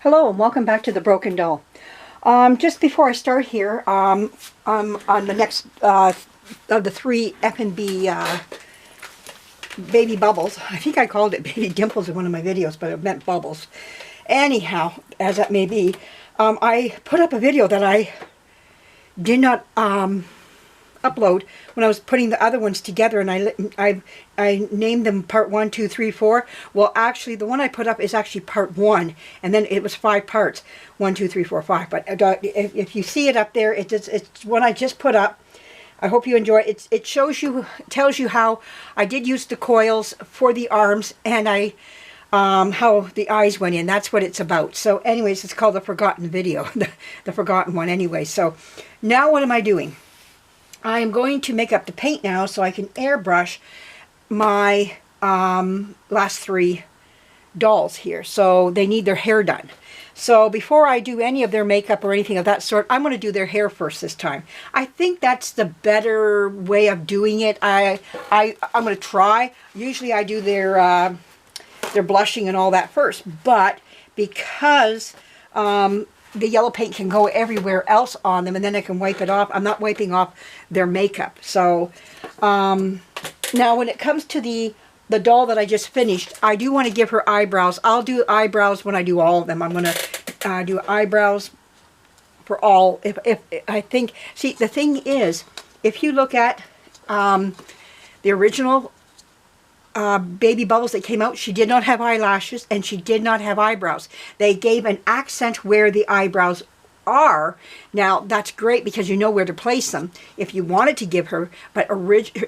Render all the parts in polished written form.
Hello and welcome back to The Broken Doll. Just before I start here, I'm on the next of the three F&B Baby Bubbles. I think I called it Baby Dimples in one of my videos, but it meant Bubbles. Anyhow, as that may be, I put up a video that I did not upload when I was putting the other ones together, and I named them part 1, 2, 3, 4. Well, actually, the one I put up is actually part 1, and then it was 5 parts, 1, 2, 3, 4, 5. But if you see it up there, it's one I just put up. I hope you enjoy it. It shows you, tells you how I did use the coils for the arms, and how the eyes went in. That's what it's about. So anyways, it's called the forgotten video, the forgotten one anyway. So now what am I doing? I'm going to make up the paint now so I can airbrush my last 3 dolls here. So they need their hair done. So before I do any of their makeup or anything of that sort, I'm going to do their hair first this time. I think that's the better way of doing it. I'm going to try. Usually I do their blushing and all that first, but because the yellow paint can go everywhere else on them, and then I can wipe it off. I'm not wiping off their makeup. So now when it comes to the doll that I just finished, I do want to give her eyebrows. I'll do eyebrows when I do all of them. I'm going to do eyebrows for all. If I think, see, the thing is, if you look at the original Baby Bubbles that came out, she did not have eyelashes and she did not have eyebrows. They gave an accent where the eyebrows are. Now that's great because you know where to place them if you wanted to give her, but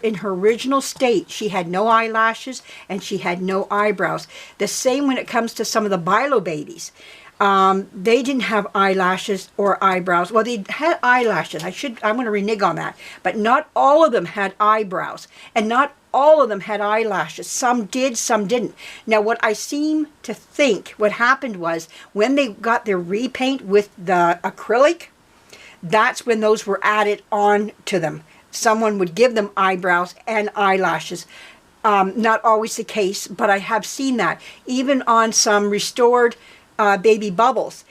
in her original state she had no eyelashes and she had no eyebrows. The same when it comes to some of the Bilo babies. They didn't have eyelashes or eyebrows. Well, they had eyelashes. I'm going to renege on that. But not all of them had eyebrows. And not all of them had eyelashes. Some did, some didn't. Now, what I seem to think what happened was when they got their repaint with the acrylic, that's when those were added on to them. Someone would give them eyebrows and eyelashes. Not always the case, but I have seen that. Even on some restored Baby Bubbles,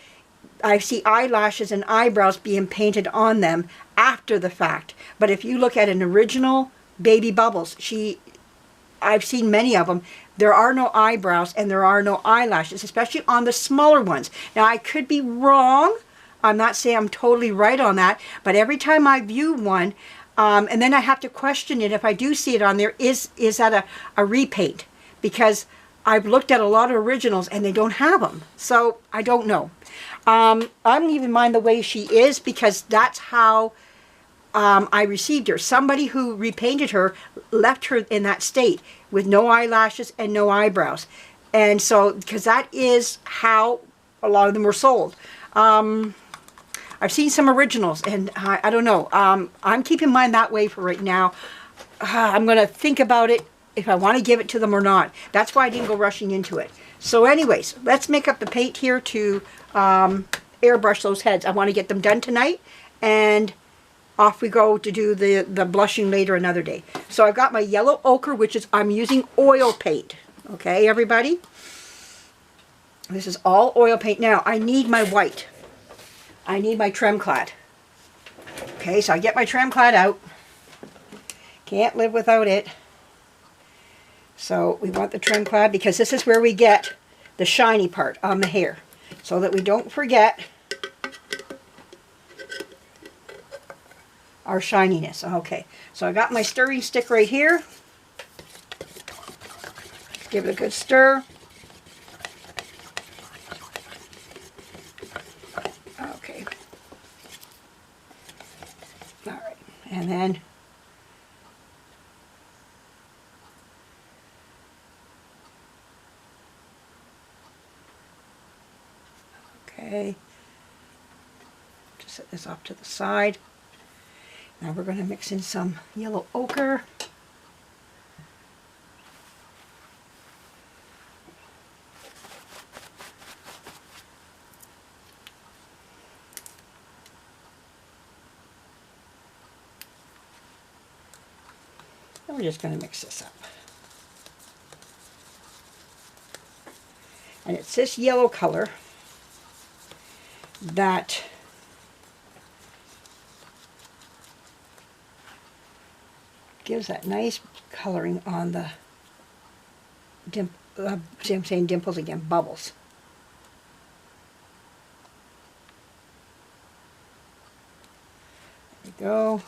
I see eyelashes and eyebrows being painted on them after the fact. But if you look at an original Baby Bubbles, I've seen many of them, there are no eyebrows and there are no eyelashes, especially on the smaller ones. Now, I could be wrong. I'm not saying I'm totally right on that, but every time I view one, and then I have to question it if I do see it on there, is that a repaint? Because I've looked at a lot of originals and they don't have them. So I don't know. I don't even mind the way she is because that's how I received her. Somebody who repainted her left her in that state with no eyelashes and no eyebrows. And so, because that is how a lot of them were sold. I've seen some originals and I don't know. I'm keeping mine that way for right now. I'm going to think about it if I want to give it to them or not. That's why I didn't go rushing into it. So anyways, let's make up the paint here to airbrush those heads. I want to get them done tonight, and off we go to do the blushing later another day. So I've got my yellow ochre, which is, I'm using oil paint. Okay, everybody? This is all oil paint. Now, I need my white. I need my Trem Clad. Okay, so I get my Trem Clad out. Can't live without it. So we want the Trem Clad because this is where we get the shiny part on the hair, so that we don't forget our shininess. Okay, so I got my stirring stick right here. Give it a good stir. Okay. All right, and then okay, just set this off to the side. Now we're going to mix in some yellow ochre. And we're just going to mix this up. And it's this yellow color that gives that nice coloring on the see, I'm saying dimples again, bubbles. There we go.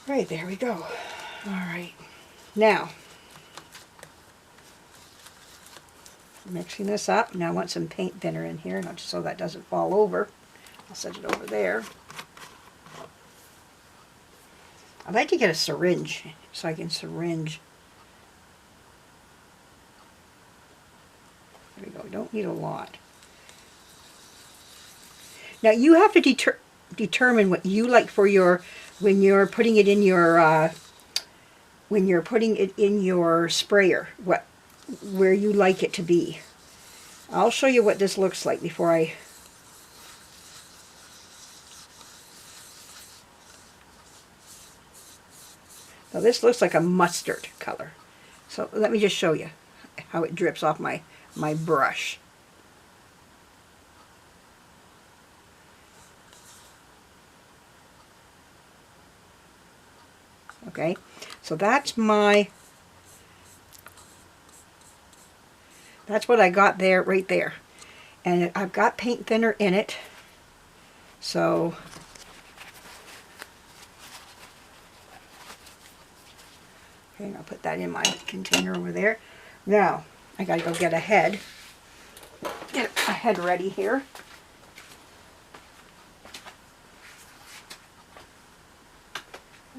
Right, there we go. All right, now mixing this up. Now I want some paint thinner in here, not just so that doesn't fall over. I'll set it over there. I'd like to get a syringe so I can syringe. There we go. Don't need a lot. Now you have to determine what you like for your, when you're putting it in your sprayer, where you like it to be. I'll show you what this looks like before I. Now this looks like a mustard color. So let me just show you how it drips off my brush. Okay, so that's what I got there, right there. And I've got paint thinner in it. So okay, I'll put that in my container over there. Now, I gotta go get a head. Get a head ready here.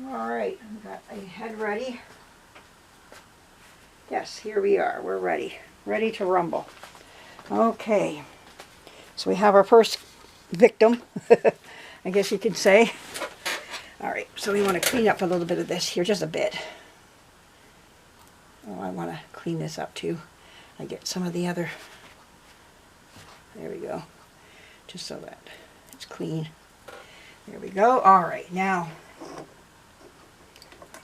Alright, I've got a head ready. Yes, here we are. We're ready. Ready to rumble. Okay, so we have our first victim, I guess you could say. Alright, so we want to clean up a little bit of this here, just a bit. Oh, I want to clean this up too. I get some of the other, there we go, just so that it's clean. There we go. Alright, now,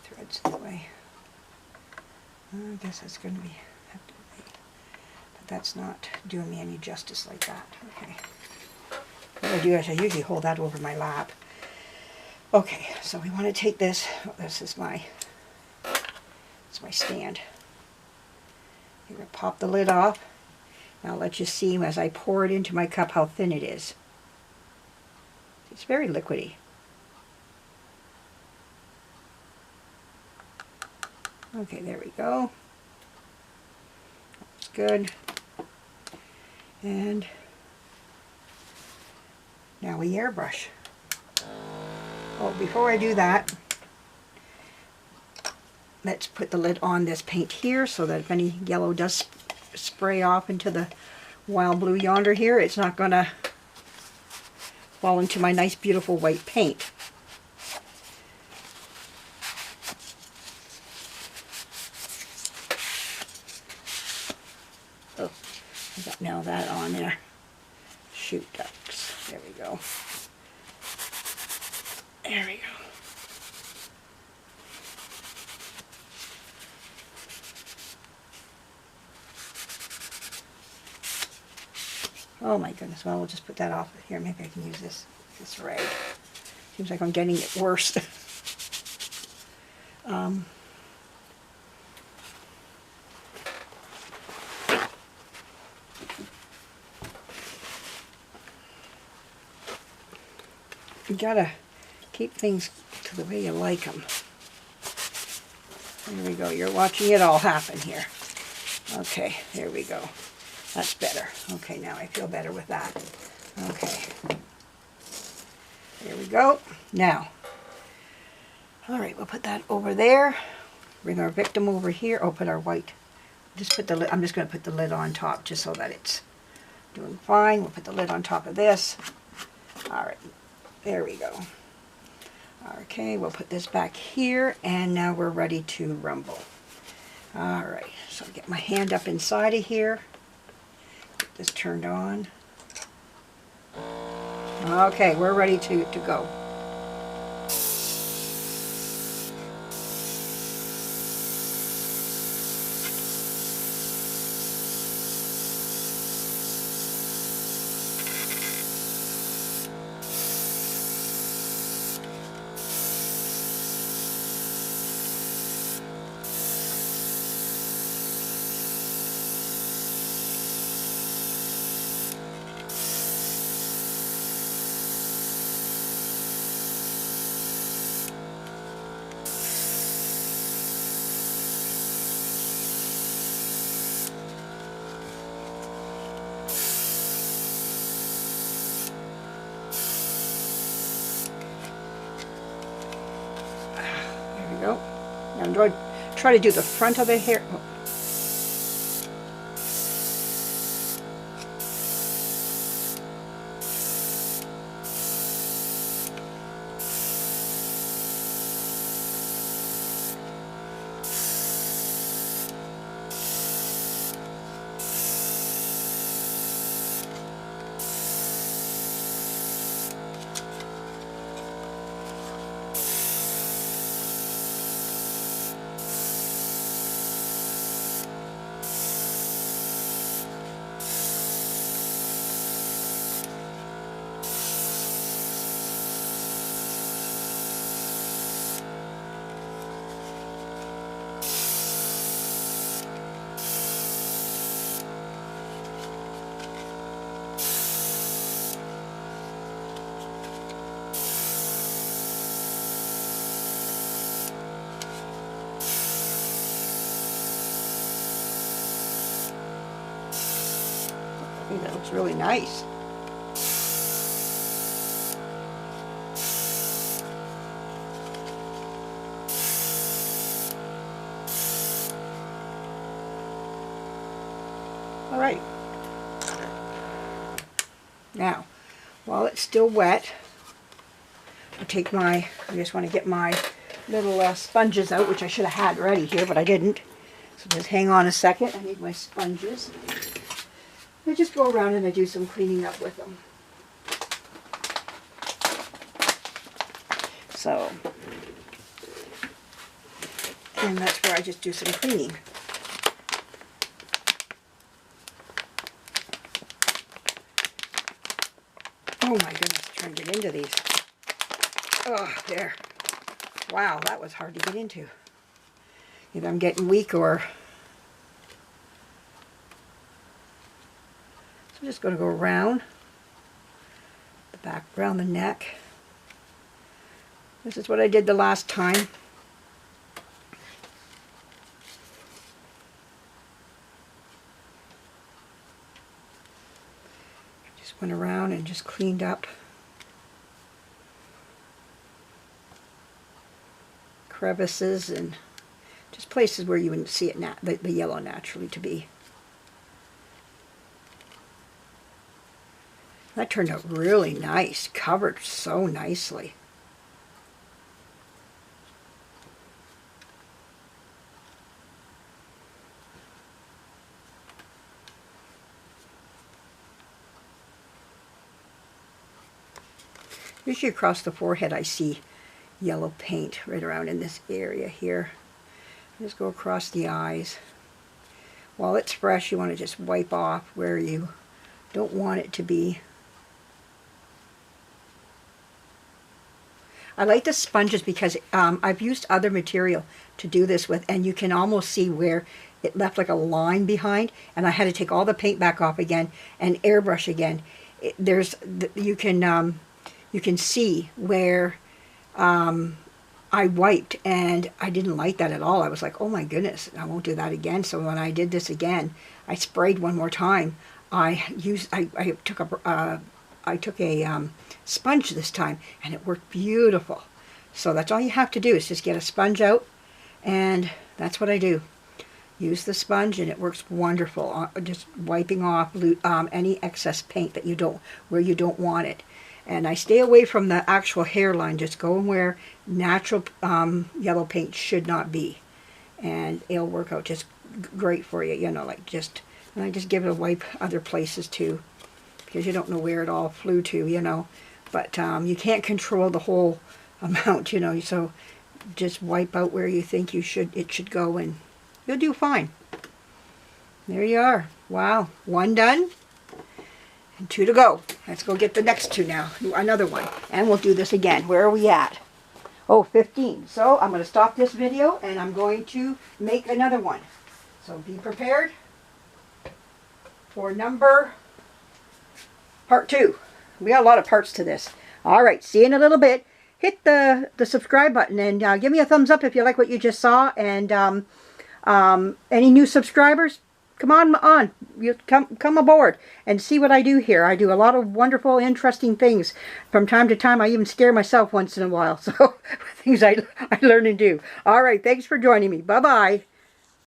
threads that way. I guess that's going to be, but that's not doing me any justice like that. Okay. What I do is I usually hold that over my lap. Okay, so we want to take this. Oh, this is my stand. You're going to pop the lid off. Now I'll let you see as I pour it into my cup how thin it is. It's very liquidy. Okay, there we go. That's good. And now we airbrush. Oh, before I do that, let's put the lid on this paint here so that if any yellow does spray off into the wild blue yonder here, it's not going to fall into my nice beautiful white paint. Oh, I got now that on there. Shoot ducks. There we go. There we go. Oh my goodness, well, we'll just put that off here. Maybe I can use this rag. Seems like I'm getting it worse. You gotta keep things to the way you like them. There we go. You're watching it all happen here. Okay, there we go. That's better. Okay, now I feel better with that. Okay. There we go. Now, all right, we'll put that over there. Bring our victim over here. Oh, put our white. Just put the lid. I'm just going to put the lid on top just so that it's doing fine. We'll put the lid on top of this. All right. There we go. Okay, we'll put this back here, and now we're ready to rumble. All right, so get my hand up inside of here. Get this turned on. Okay, we're ready to go. going to try to do the front of the hair. Oh. I think that looks really nice. All right. Now, while it's still wet, I just want to get my little sponges out, which I should have had ready here, but I didn't. So just hang on a second. I need my sponges. I just go around and I do some cleaning up with them. So, and that's where I just do some cleaning. Oh my goodness, trying to get into these. Oh, there. Wow, that was hard to get into. Either I'm getting weak or... So I'm just going to go around the back, around the neck. This is what I did the last time. Just went around and just cleaned up crevices and just places where you wouldn't see it the yellow naturally to be. That turned out really nice, covered so nicely. Usually across the forehead I see yellow paint right around in this area here. Just go across the eyes. While it's fresh, you want to just wipe off where you don't want it to be. I like the sponges because I've used other material to do this with, and you can almost see where it left like a line behind, and I had to take all the paint back off again and airbrush again. You can see where I wiped, and I didn't like that at all. I was like, oh my goodness, I won't do that again. So when I did this again, I sprayed one more time. I took a sponge this time, and it worked beautiful. So that's all you have to do is just get a sponge out, and that's what I do. Use the sponge, and it works wonderful. Just wiping off any excess paint that where you don't want it. And I stay away from the actual hairline, just going where natural yellow paint should not be. And it'll work out just great for you, you know, and I just give it a wipe other places too, because you don't know where it all flew to, you know. But you can't control the whole amount, you know, so just wipe out where you think it should go, and you'll do fine. There you are. Wow, 1 done. And 2 to go. Let's go get the next 2 now. Do another one. And we'll do this again. Where are we at? Oh, 15. So I'm going to stop this video and I'm going to make another one. So be prepared for part 2. We got a lot of parts to this. Alright, see you in a little bit. Hit the subscribe button and give me a thumbs up if you like what you just saw. And any new subscribers, come on. You come aboard and see what I do here. I do a lot of wonderful, interesting things. From time to time, I even scare myself once in a while. So things I learn and do. All right, thanks for joining me. Bye-bye.